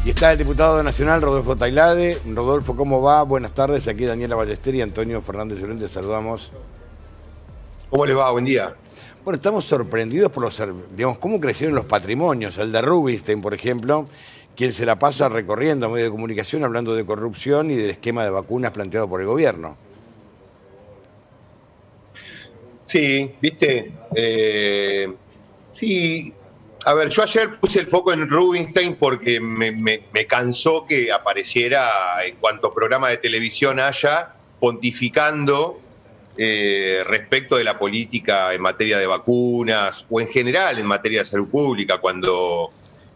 Y está el diputado nacional Rodolfo Tailade. Rodolfo, ¿cómo va? Buenas tardes. Aquí Daniela Ballester y Antonio Fernández Llorente. Saludamos. ¿Cómo le va? Buen día. Bueno, estamos sorprendidos por digamos, cómo crecieron los patrimonios. El de Rubinstein, por ejemplo, quien se la pasa recorriendo a medios de comunicación hablando de corrupción y del esquema de vacunas planteado por el gobierno. Sí, viste. Sí. A ver, yo ayer puse el foco en Rubinstein porque me cansó que apareciera en cuanto programa de televisión haya pontificando respecto de la política en materia de vacunas o en general en materia de salud pública, cuando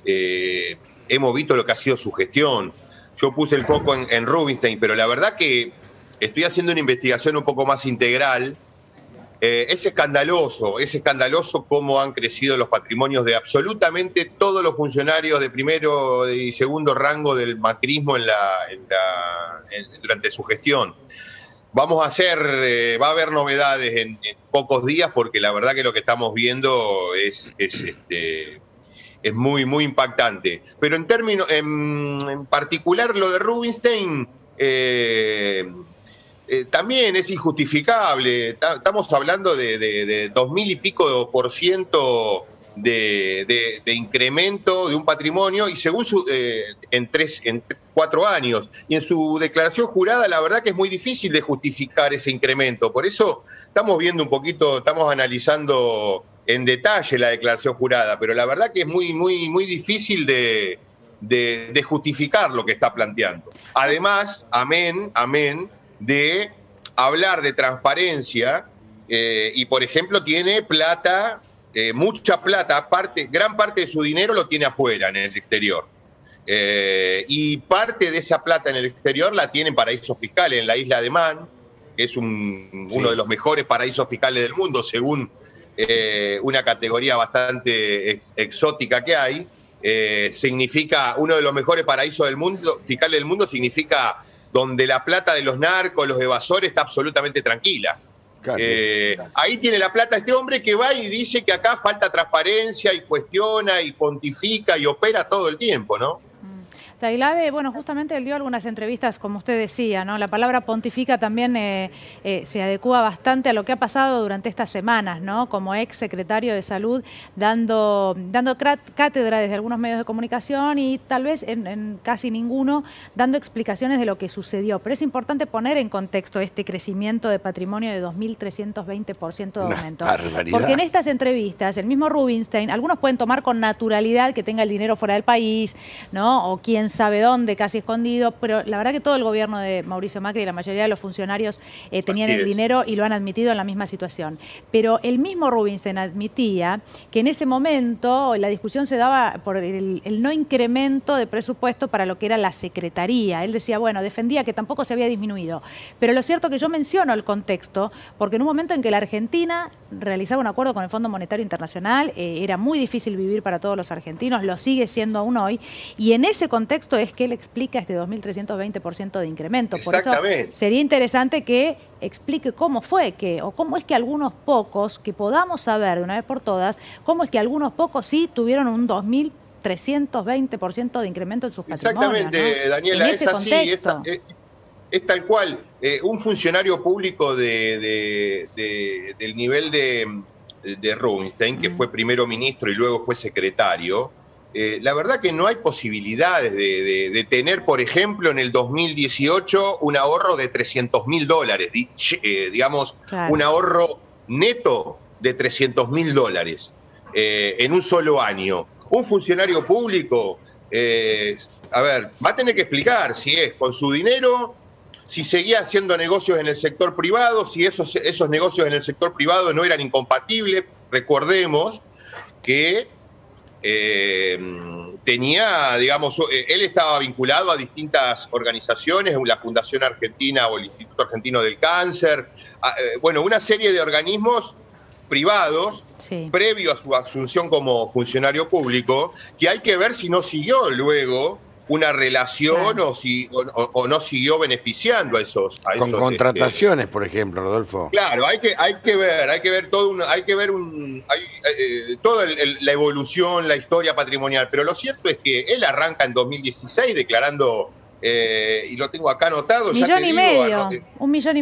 hemos visto lo que ha sido su gestión. Yo puse el foco en Rubinstein, pero la verdad que estoy haciendo una investigación un poco más integral. Es escandaloso cómo han crecido los patrimonios de absolutamente todos los funcionarios de primero y segundo rango del macrismo durante su gestión. Va a haber novedades en pocos días, porque la verdad que lo que estamos viendo es muy, muy impactante. Pero en particular lo de Rubinstein, también es injustificable. Estamos hablando de 2.000 y pico % de incremento de un patrimonio, y según en 4 años. Y en su declaración jurada, la verdad que es muy difícil de justificar ese incremento. Por eso estamos analizando en detalle la declaración jurada, pero la verdad que es muy, muy, muy difícil de justificar lo que está planteando. Además, amén de hablar de transparencia, y por ejemplo tiene plata, mucha plata, gran parte de su dinero lo tiene afuera, en el exterior, y parte de esa plata en el exterior la tiene en paraísos fiscales, en la isla de Man, que es uno de los mejores paraísos fiscales del mundo, según una categoría bastante exótica que hay. Significa uno de los mejores paraísos fiscales del mundo, significa donde la plata de los narcos, los evasores, está absolutamente tranquila. Claro. Ahí tiene la plata este hombre que va y dice que acá falta transparencia, y cuestiona, y pontifica, y opera todo el tiempo, ¿no? Tailade, bueno, justamente él dio algunas entrevistas, como usted decía, ¿no? La palabra pontifica también se adecua bastante a lo que ha pasado durante estas semanas, ¿no? Como ex secretario de Salud, dando cátedra desde algunos medios de comunicación, y tal vez en casi ninguno dando explicaciones de lo que sucedió. Pero es importante poner en contexto este crecimiento de patrimonio de 2.320% de aumento. Porque en estas entrevistas, el mismo Rubinstein, algunos pueden tomar con naturalidad que tenga el dinero fuera del país, ¿no? O quién sabe dónde, casi escondido, pero la verdad que todo el gobierno de Mauricio Macri y la mayoría de los funcionarios tenían el dinero y lo han admitido en la misma situación. Pero el mismo Rubinstein admitía que en ese momento la discusión se daba por el no incremento de presupuesto para lo que era la secretaría. Él decía, bueno, defendía que tampoco se había disminuido. Pero lo cierto es que yo menciono el contexto, porque en un momento en que la Argentina realizaba un acuerdo con el Fondo Monetario Internacional, era muy difícil vivir para todos los argentinos, lo sigue siendo aún hoy, y en ese contexto es que él explica este 2.320% de incremento. Por eso sería interesante que explique cómo fue o cómo es que algunos pocos, que podamos saber de una vez por todas, cómo es que algunos pocos sí tuvieron un 2.320% de incremento en sus patrimonios. Exactamente, ¿no? Daniela, en ese contexto. Es tal cual. Un funcionario público del nivel de Rubinstein, que fue primero ministro y luego fue secretario, la verdad que no hay posibilidades de tener, por ejemplo, en el 2018 un ahorro de $300.000, digamos, claro, un ahorro neto de $300.000 en un solo año. Un funcionario público, va a tener que explicar si es con su dinero, si seguía haciendo negocios en el sector privado, si esos negocios en el sector privado no eran incompatibles. Recordemos que tenía, digamos, él estaba vinculado a distintas organizaciones, la Fundación Argentina o el Instituto Argentino del Cáncer, bueno, una serie de organismos privados, sí, previo a su asunción como funcionario público, que hay que ver si no siguió luego una relación o no siguió beneficiando a esos. Con contrataciones, por ejemplo, Rodolfo. Claro, hay que ver toda la evolución, la historia patrimonial. Pero lo cierto es que él arranca en 2016 declarando, y lo tengo acá anotado. Un millón y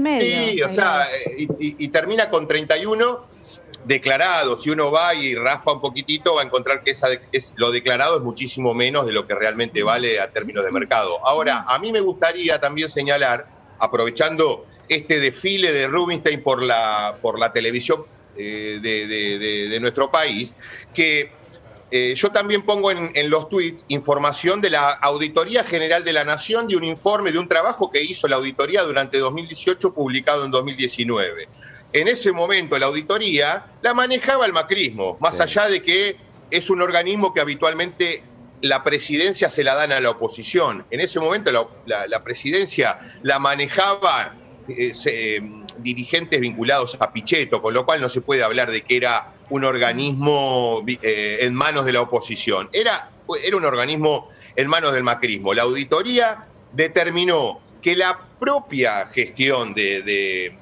medio. Sí, o sea, y termina con 31 declarados. Si uno va y raspa un poquitito, va a encontrar que lo declarado es muchísimo menos de lo que realmente vale a términos de mercado. Ahora, a mí me gustaría también señalar, aprovechando este desfile de Rubinstein por la televisión de nuestro país, que yo también pongo en los tweets información de la Auditoría General de la Nación, de un informe, de un trabajo que hizo la auditoría durante 2018, publicado en 2019. En ese momento la auditoría la manejaba el macrismo, más allá de que es un organismo que habitualmente la presidencia se la dan a la oposición. En ese momento la presidencia la manejaban dirigentes vinculados a Pichetto, con lo cual no se puede hablar de que era un organismo en manos de la oposición. Era un organismo en manos del macrismo. La auditoría determinó que la propia gestión de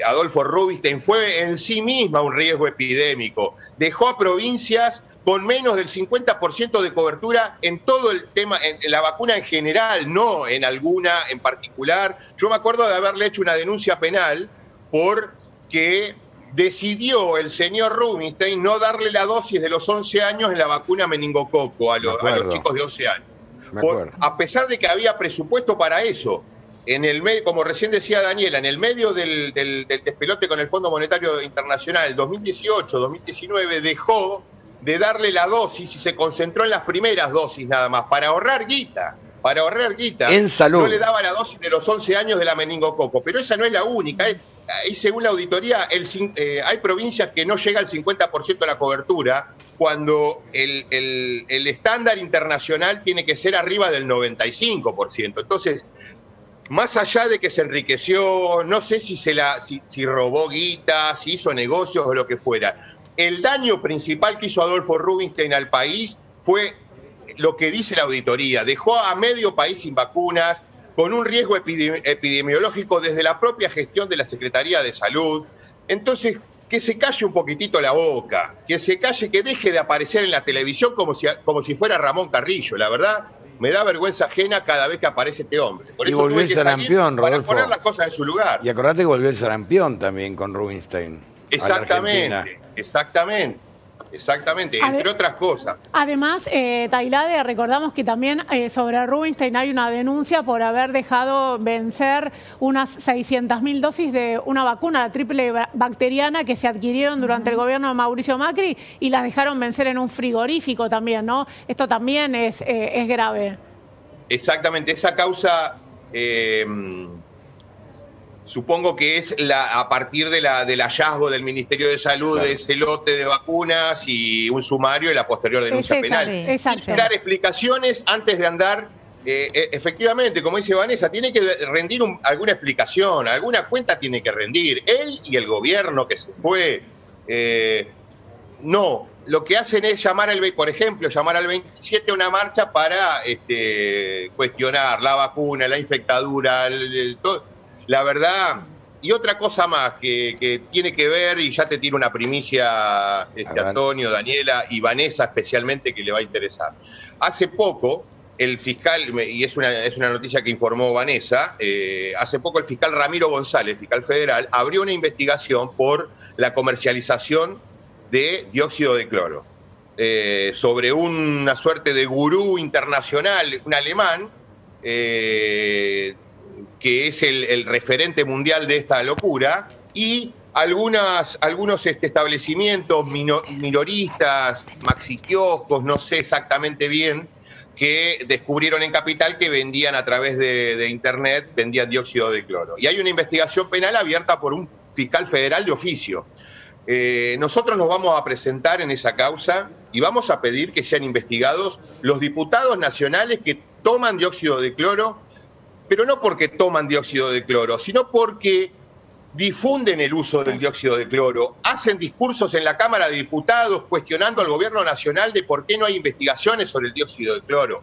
Adolfo Rubinstein fue en sí misma un riesgo epidémico. Dejó a provincias con menos del 50% de cobertura en todo el tema, en la vacuna en general, no en alguna en particular. Yo me acuerdo de haberle hecho una denuncia penal porque decidió el señor Rubinstein no darle la dosis de los 11 años en la vacuna meningococo a los chicos de 11 años. A pesar de que había presupuesto para eso. Como recién decía Daniela, en el medio del despelote con el Fondo Monetario Internacional, 2018-2019, dejó de darle la dosis y se concentró en las primeras dosis nada más, para ahorrar guita. En salud. No le daba la dosis de los 11 años de la meningococo, pero esa no es la única. Y según la auditoría, hay provincias que no llega al 50% de la cobertura, cuando el estándar internacional tiene que ser arriba del 95%. Entonces, más allá de que se enriqueció, no sé si robó guita, si hizo negocios o lo que fuera, el daño principal que hizo Adolfo Rubinstein al país fue lo que dice la auditoría. Dejó a medio país sin vacunas, con un riesgo epidemiológico desde la propia gestión de la Secretaría de Salud. Entonces, que se calle un poquitito la boca, que se calle, que deje de aparecer en la televisión como si fuera Ramón Carrillo. La verdad, me da vergüenza ajena cada vez que aparece este hombre. Por y eso volvió el sarampión, Rodolfo. Para poner las cosas en su lugar. Y acordate que volvió el sarampión también con Rubinstein. Exactamente, entre otras cosas. Además, Tailade, recordamos que también sobre Rubinstein hay una denuncia por haber dejado vencer unas 600.000 dosis de una vacuna, la triple bacteriana, que se adquirieron durante el gobierno de Mauricio Macri y las dejaron vencer en un frigorífico también, ¿no? Esto también es grave. Exactamente, esa causa... supongo que es a partir del hallazgo del Ministerio de Salud de ese lote de vacunas y un sumario y la posterior denuncia penal. Exacto. Dar explicaciones antes de andar. Efectivamente, como dice Vanessa, tiene que rendir alguna explicación, alguna cuenta tiene que rendir. Él y el gobierno que se fue. No, lo que hacen es llamar al 27 a una marcha para cuestionar la vacuna, la infectadura, todo. La verdad, y otra cosa más que tiene que ver, y ya te tiro una primicia, Antonio, Daniela y Vanessa especialmente, que le va a interesar. Hace poco, el fiscal, y es una noticia que informó Vanessa, hace poco el fiscal Ramiro González, fiscal federal, abrió una investigación por la comercialización de dióxido de cloro, sobre una suerte de gurú internacional, un alemán, que es el referente mundial de esta locura, y algunos establecimientos minoristas, maxiquioscos, no sé exactamente bien, que descubrieron en Capital que vendían a través de Internet, vendían dióxido de cloro. Y hay una investigación penal abierta por un fiscal federal de oficio. Nosotros nos vamos a presentar en esa causa y vamos a pedir que sean investigados los diputados nacionales que toman dióxido de cloro, pero no porque toman dióxido de cloro, sino porque difunden el uso del dióxido de cloro, hacen discursos en la Cámara de Diputados cuestionando al gobierno nacional de por qué no hay investigaciones sobre el dióxido de cloro.